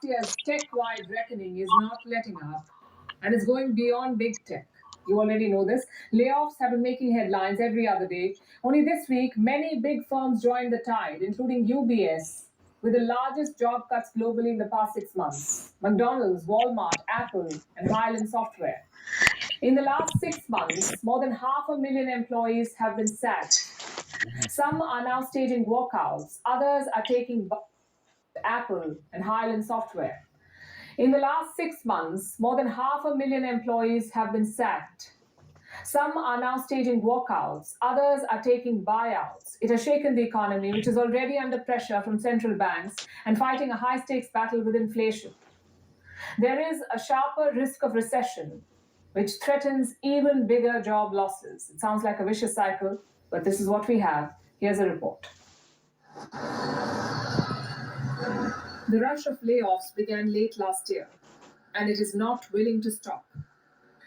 year's tech-wide reckoning is not letting up, and it's going beyond big tech. You already know this. Layoffs have been making headlines every other day. Only this week, many big firms joined the tide, including UBS, with the largest job cuts globally in the past 6 months. McDonald's, Walmart, Apple, and Highland Software. In the last 6 months, more than 500,000 employees have been sacked. Some are now staging walkouts, others are taking Apple and Highland Software. In the last 6 months, more than 500,000 employees have been sacked. Some are now staging walkouts, others are taking buyouts. It has shaken the economy, which is already under pressure from central banks and fighting a high stakes battle with inflation. There is a sharper risk of recession, which threatens even bigger job losses. It sounds like a vicious cycle, but this is what we have. Here's a report. The rush of layoffs began late last year, and it is not willing to stop.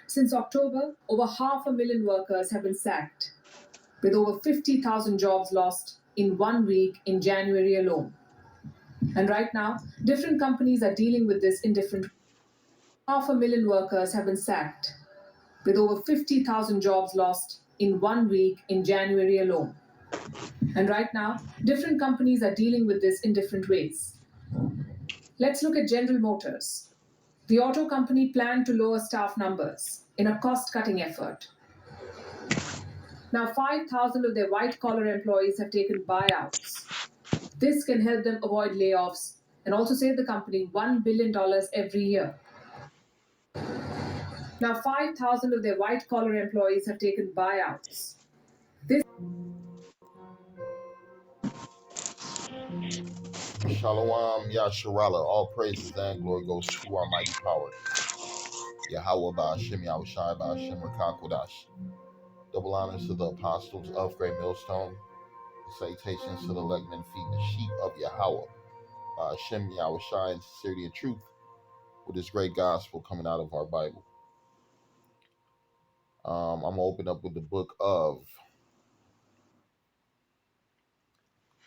Since October, over 500,000 workers have been sacked, with over 50,000 jobs lost in 1 week in January alone. And right now, different companies are dealing with this in different ways. 500,000 workers have been sacked, with over 50,000 jobs lost in 1 week in January alone. And right now, different companies are dealing with this in different ways. Let's look at General Motors. The auto company planned to lower staff numbers in a cost-cutting effort. Now, 5,000 of their white-collar employees have taken buyouts. This can help them avoid layoffs and also save the company $1 billion every year. Now, 5,000 of their white-collar employees have taken buyouts. Shalom Yasharala. All praises and glory goes to our mighty power. Yahweh Ba'ashem Yahushai Ba'ashem Rakakodash. Double honors to the apostles of Great Millstone. Salutations to the legmen feeding the sheep of Yahweh. Ba'ashem Yahushai in sincerity and truth with this great gospel coming out of our Bible. I'm going to open up with the book of,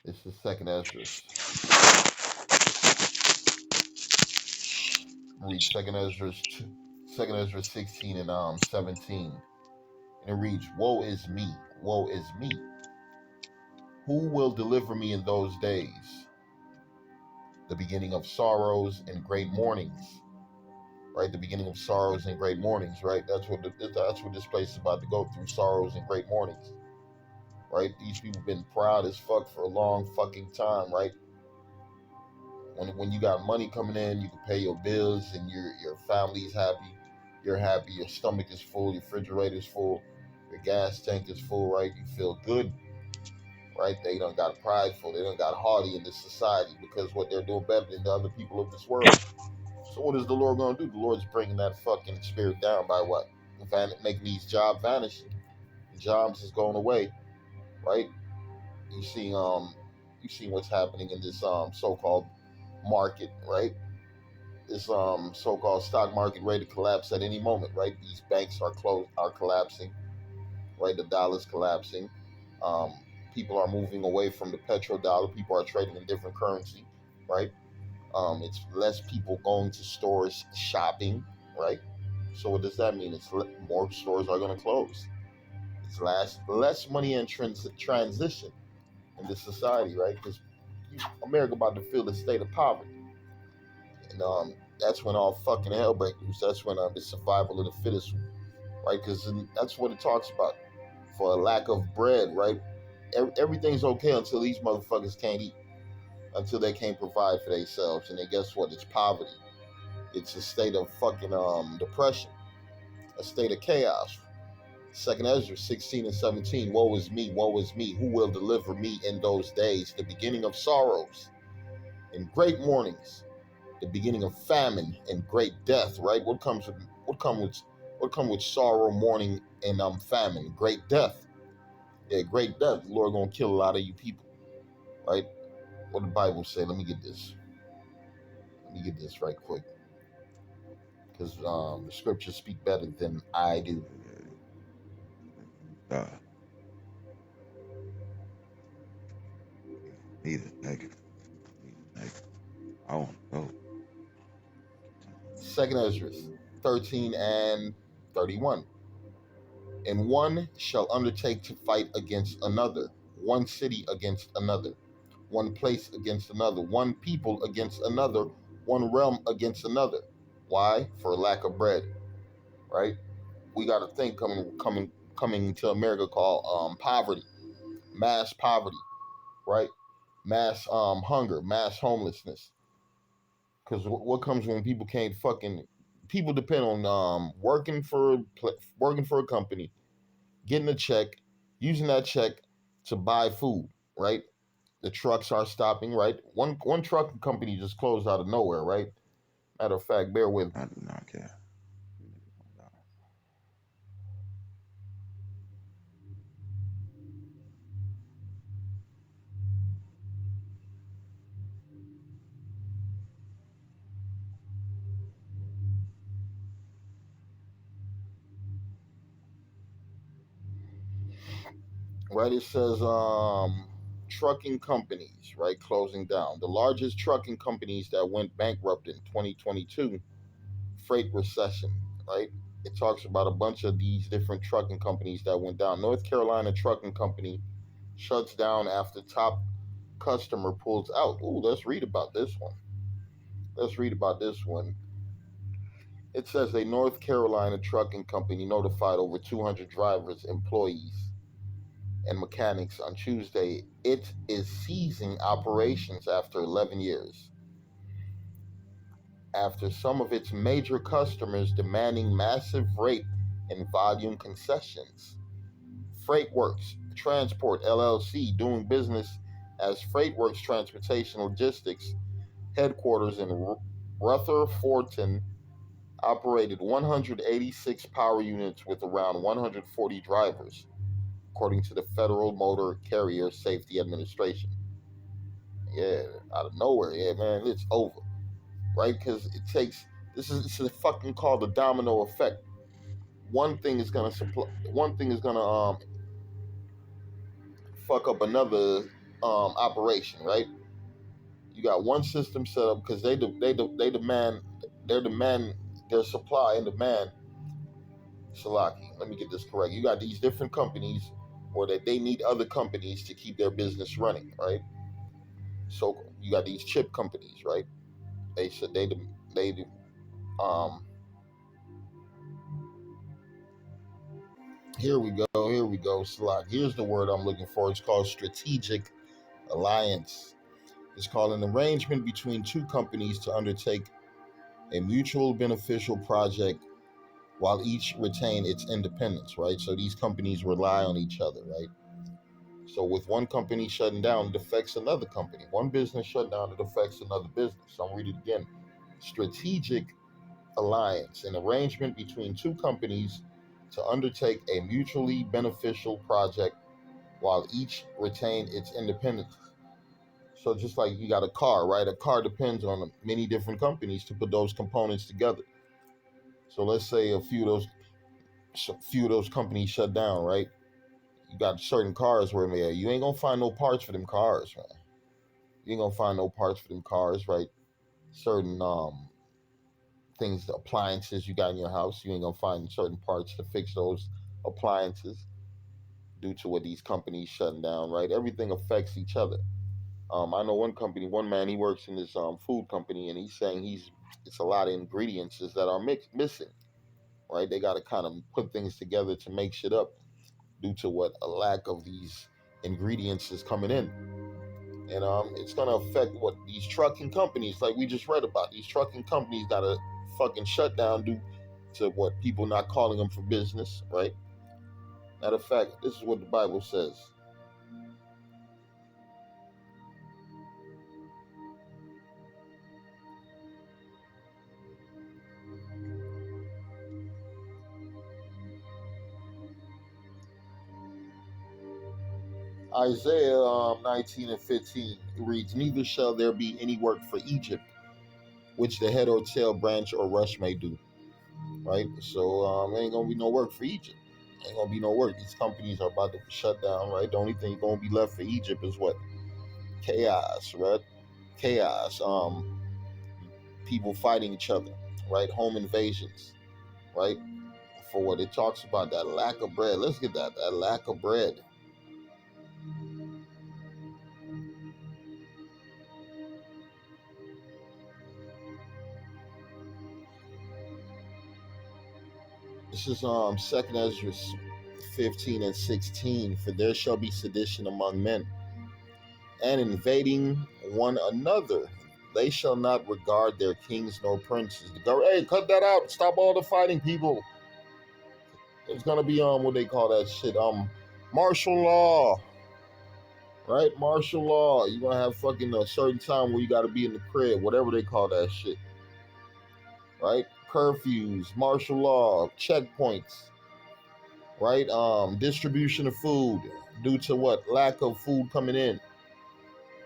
this is 2nd Ezra. Read 2nd Ezra 16 and 17. And it reads, woe is me, woe is me. Who will deliver me in those days? The beginning of sorrows and great mournings. Right? The beginning of sorrows and great mournings, right? That's what this place is about to go through, sorrows and great mournings. Right? These people have been proud as fuck for a long fucking time, right? When you got money coming in, you can pay your bills and your family's happy. You're happy, your stomach is full, your refrigerator's full, your gas tank is full, right? You feel good, right? They done got prideful, they done got haughty in this society because what they're doing better than the other people of this world. So what is the Lord going to do? The Lord's bringing that fucking spirit down by what? Making these jobs vanish. Jobs is going away, right? You see what's happening in this so-called market, right? This so-called stock market ready to collapse at any moment, right? These banks are collapsing, right? The dollar's collapsing. People are moving away from the petrodollar. People are trading in different currency, right? It's less people going to stores shopping, right? So what does that mean? It's more stores are going to close. It's less money in transition in this society, right? Because America about to feel the state of poverty, and that's when all fucking hell breaks loose. That's when the survival of the fittest, right? Because that's what it talks about. For a lack of bread, right? Everything's okay until these motherfuckers can't eat, until they can't provide for themselves, and then guess what? It's poverty. It's a state of fucking depression, a state of chaos. 2nd Ezra 16 and 17. Woe is me, woe is me. Who will deliver me in those days? The beginning of sorrows and great mournings, the beginning of famine and great death. Right? What comes with sorrow, mourning, and famine? Great death. Yeah, great death. The Lord gonna kill a lot of you people. Right? What the Bible say? Let me get this right quick, because the scriptures speak better than I do. Need a negative. I don't know. Second Ezra 13 and 31. And one shall undertake to fight against another, one city against another, one place against another, one people against another, one realm against another. Why? For lack of bread, right? We got a thing coming to America called poverty, mass poverty, right? Mass hunger, mass homelessness. Because what comes when people can't fucking people depend on working for a company, getting a check, using that check to buy food, right? The trucks are stopping, right? One trucking company just closed out of nowhere, right? Matter of fact, bear with me. I do not care. Right, it says trucking companies, right, closing down. The largest trucking companies that went bankrupt in 2022, freight recession, right? It talks about a bunch of these different trucking companies that went down. North Carolina Trucking Company shuts down after top customer pulls out. Ooh, let's read about this one. Let's read about this one. It says a North Carolina trucking company notified over 200 drivers, employees, and mechanics on Tuesday it is ceasing operations after 11 years, after some of its major customers demanding massive rate and volume concessions. FreightWorks Transport LLC, doing business as FreightWorks Transportation Logistics, headquarters in Rutherfordton, operated 186 power units with around 140 drivers, according to the Federal Motor Carrier Safety Administration. Yeah, out of nowhere, yeah, man, it's over, right? Because it takes it's a fucking called the domino effect. One thing is gonna supply, one thing is gonna fuck up another operation, right? You got one system set up because they demand their supply and demand. Salaki, let me get this correct. You got these different companies, or that they need other companies to keep their business running, right? So you got these chip companies, right? They said they um here we go, Slack. Here's the word I'm looking for. It's called strategic alliance. It's called an arrangement between two companies to undertake a mutual beneficial project while each retain its independence, right? So these companies rely on each other, right? So with one company shutting down, it affects another company. One business shut down, it affects another business. So I'm reading it again. Strategic alliance, an arrangement between two companies to undertake a mutually beneficial project while each retain its independence. So just like you got a car, right? A car depends on many different companies to put those components together. So let's say a few of those companies shut down, right? You got certain cars where, man, you ain't gonna find no parts for them cars, man. You ain't gonna find no parts for them cars, right? Certain things, appliances you got in your house, you ain't gonna find certain parts to fix those appliances due to what these companies shutting down, right? Everything affects each other. I know one company, one man, he works in this food company, and he's saying it's a lot of ingredients that are missing, right? They got to kind of put things together to make shit up due to what a lack of these ingredients is coming in, and it's gonna affect what these trucking companies, like we just read about, these trucking companies got to fucking shut down due to what people not calling them for business, right? Matter of fact, this is what the Bible says. Isaiah 19 and 15 reads, "Neither shall there be any work for Egypt, which the head or tail, branch or rush may do." Right? So ain't gonna be no work for Egypt. Ain't gonna be no work. These companies are about to shut down, right? The only thing gonna be left for Egypt is what? Chaos, right? Chaos. People fighting each other, right? Home invasions, right? For what it talks about, that lack of bread. Let's get that lack of bread. This is Second Ezra 15 and 16. For there shall be sedition among men, and invading one another. They shall not regard their kings nor princes. Hey, cut that out. Stop all the fighting, people. There's gonna be what they call that shit, martial law. Right? Martial law. You're gonna have fucking a certain time where you gotta be in the crib, whatever they call that shit. Right? Curfews, martial law, checkpoints, right? Distribution of food due to what? Lack of food coming in.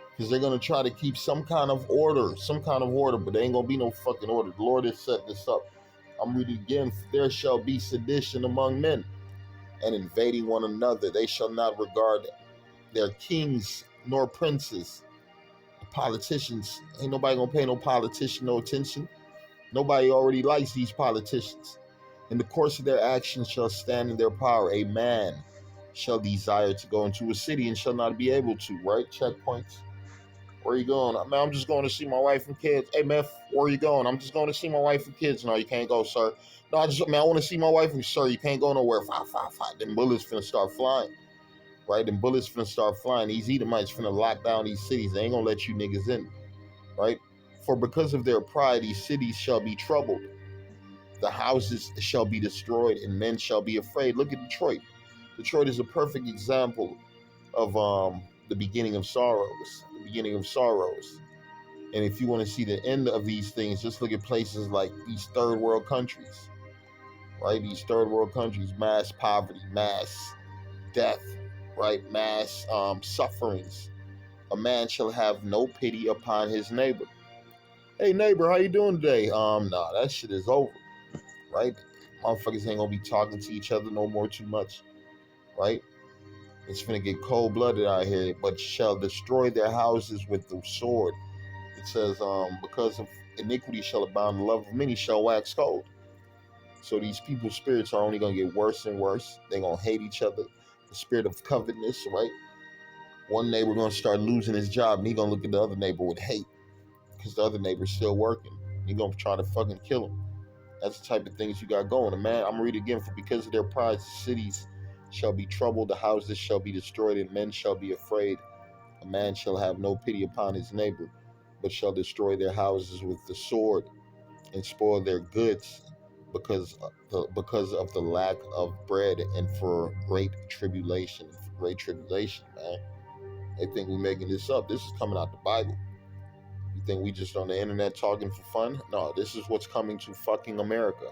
Because they're gonna try to keep some kind of order, but there ain't gonna be no fucking order. The Lord has set this up. I'm reading again. There shall be sedition among men, and invading one another. They shall not regard their kings nor princes. The politicians, ain't nobody gonna pay no politician no attention. Nobody already likes these politicians. In the course of their actions shall stand in their power. A man shall desire to go into a city and shall not be able to, right? Checkpoints. Where are you going? Man, I'm just going to see my wife and kids. Hey, man, where are you going? I'm just going to see my wife and kids. No, you can't go, sir. No, I want to see my wife and sir, you can't go nowhere. Five. Them bullets finna start flying, right? Them bullets finna start flying. These Edomites finna lock down these cities. They ain't gonna let you niggas in, right? For because of their pride, these cities shall be troubled. The houses shall be destroyed, and men shall be afraid. Look at Detroit. Detroit is a perfect example of the beginning of sorrows. And if you want to see the end of these things, just look at places like these third world countries, right? These third world countries, mass poverty, mass death, right? Mass sufferings. A man shall have no pity upon his neighbor. Hey neighbor, how you doing today? Nah, that shit is over, right? Motherfuckers ain't gonna be talking to each other no more too much, right? It's gonna get cold-blooded out here, but shall destroy their houses with the sword. It says, because of iniquity shall abound, the love of many shall wax cold. So these people's spirits are only gonna get worse and worse. They're gonna hate each other. The spirit of covetousness, right? One neighbor gonna start losing his job, and he gonna look at the other neighbor with hate because the other neighbor's still working. He gonna try to fucking kill him. That's the type of things you got going. And man, I'm gonna read again. For because of their pride, the cities shall be troubled, the houses shall be destroyed, and men shall be afraid. A man shall have no pity upon his neighbor, but shall destroy their houses with the sword and spoil their goods because of the lack of bread and for great tribulation. Man. They think we're making this up. This is coming out the Bible. You think we just on the internet talking for fun? No, this is what's coming to fucking America.